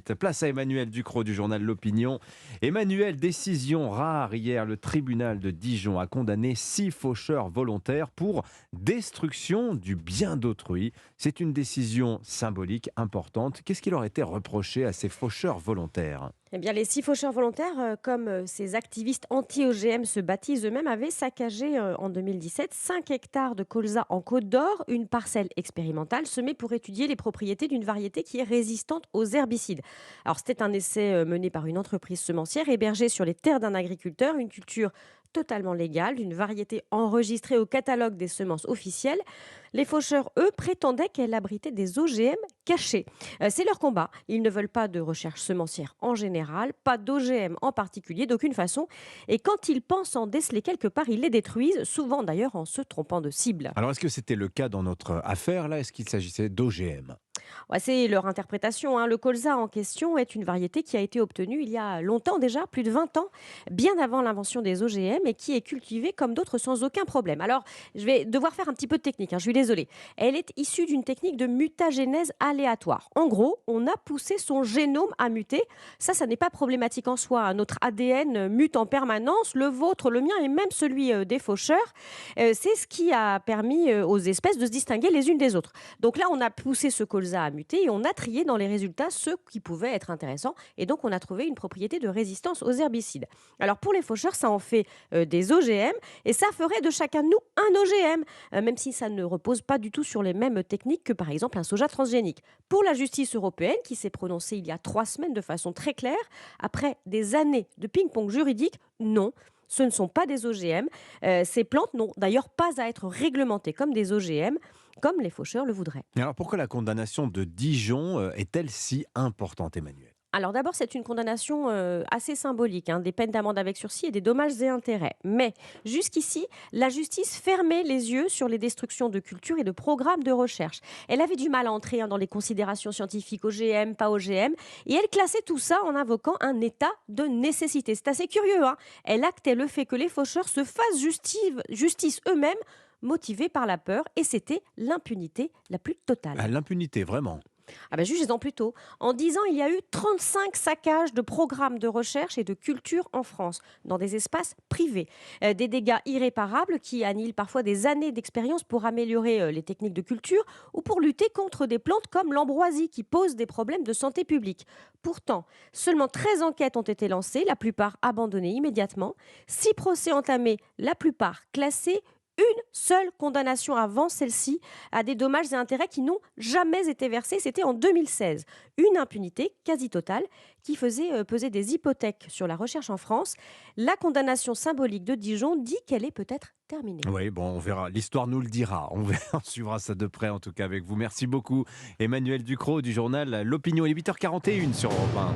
Place à Emmanuel Ducrot du journal L'Opinion. Emmanuel, décision rare hier, le tribunal de Dijon a condamné 6 faucheurs volontaires pour destruction du bien d'autrui. C'est une décision symbolique importante. Qu'est-ce qui leur était reproché à ces faucheurs volontaires? Eh bien, les 6 faucheurs volontaires, comme ces activistes anti-OGM se baptisent eux-mêmes, avaient saccagé en 2017 5 hectares de colza en Côte d'Or, une parcelle expérimentale semée pour étudier les propriétés d'une variété qui est résistante aux herbicides. Alors, c'était un essai mené par une entreprise semencière hébergée sur les terres d'un agriculteur, une culture totalement légale, d'une variété enregistrée au catalogue des semences officielles. Les faucheurs, eux, prétendaient qu'elle abritait des OGM cachés. C'est leur combat. Ils ne veulent pas de recherche semencière en général, pas d'OGM en particulier, d'aucune façon. Et quand ils pensent en déceler quelque part, ils les détruisent, souvent d'ailleurs en se trompant de cible. Alors, est-ce que c'était le cas dans notre affaire là? Est-ce qu'il s'agissait d'OGM? Ouais, c'est leur interprétation, hein. Le colza en question est une variété qui a été obtenue il y a longtemps déjà, plus de 20 ans, bien avant l'invention des OGM et qui est cultivée comme d'autres sans aucun problème. Alors, je vais devoir faire un petit peu de technique, hein, je suis désolée. Elle est issue d'une technique de mutagénèse aléatoire. En gros, on a poussé son génome à muter. Ça n'est pas problématique en soi, hein. Notre ADN mute en permanence, le vôtre, le mien et même celui des faucheurs. C'est ce qui a permis aux espèces de se distinguer les unes des autres. Donc là, on a poussé ce colza à muter et on a trié dans les résultats ceux qui pouvaient être intéressants. Et donc, on a trouvé une propriété de résistance aux herbicides. Alors, pour les faucheurs, ça en fait des OGM et ça ferait de chacun de nous un OGM, même si ça ne repose pas du tout sur les mêmes techniques que, par exemple, un soja transgénique. Pour la justice européenne, qui s'est prononcée il y a 3 semaines de façon très claire, après des années de ping-pong juridique, non. Ce ne sont pas des OGM. Ces plantes n'ont d'ailleurs pas à être réglementées comme des OGM, comme les faucheurs le voudraient. Et alors, pourquoi la condamnation de Dijon est-elle si importante, Emmanuel? Alors d'abord, c'est une condamnation assez symbolique, hein, des peines d'amende avec sursis et des dommages et intérêts. Mais jusqu'ici, la justice fermait les yeux sur les destructions de cultures et de programmes de recherche. Elle avait du mal à entrer, hein, dans les considérations scientifiques OGM, pas OGM, et elle classait tout ça en invoquant un état de nécessité. C'est assez curieux, hein. Elle actait le fait que les faucheurs se fassent justice eux-mêmes, motivés par la peur, et c'était l'impunité la plus totale. Ah, l'impunité, vraiment. Ah ben jugez-en plutôt. En 10 ans, il y a eu 35 saccages de programmes de recherche et de culture en France, dans des espaces privés. Des dégâts irréparables qui annihilent parfois des années d'expérience pour améliorer les techniques de culture ou pour lutter contre des plantes comme l'ambroisie qui posent des problèmes de santé publique. Pourtant, seulement 13 enquêtes ont été lancées, la plupart abandonnées immédiatement, 6 procès entamés, la plupart classés, une seule condamnation avant celle-ci à des dommages et intérêts qui n'ont jamais été versés. C'était en 2016. Une impunité quasi totale qui faisait peser des hypothèques sur la recherche en France. La condamnation symbolique de Dijon dit qu'elle est peut-être terminée. Oui, bon, on verra. L'histoire nous le dira. On suivra ça de près, en tout cas, avec vous. Merci beaucoup, Emmanuel Ducrot du journal L'Opinion. Il est 8h41 sur Europe 1.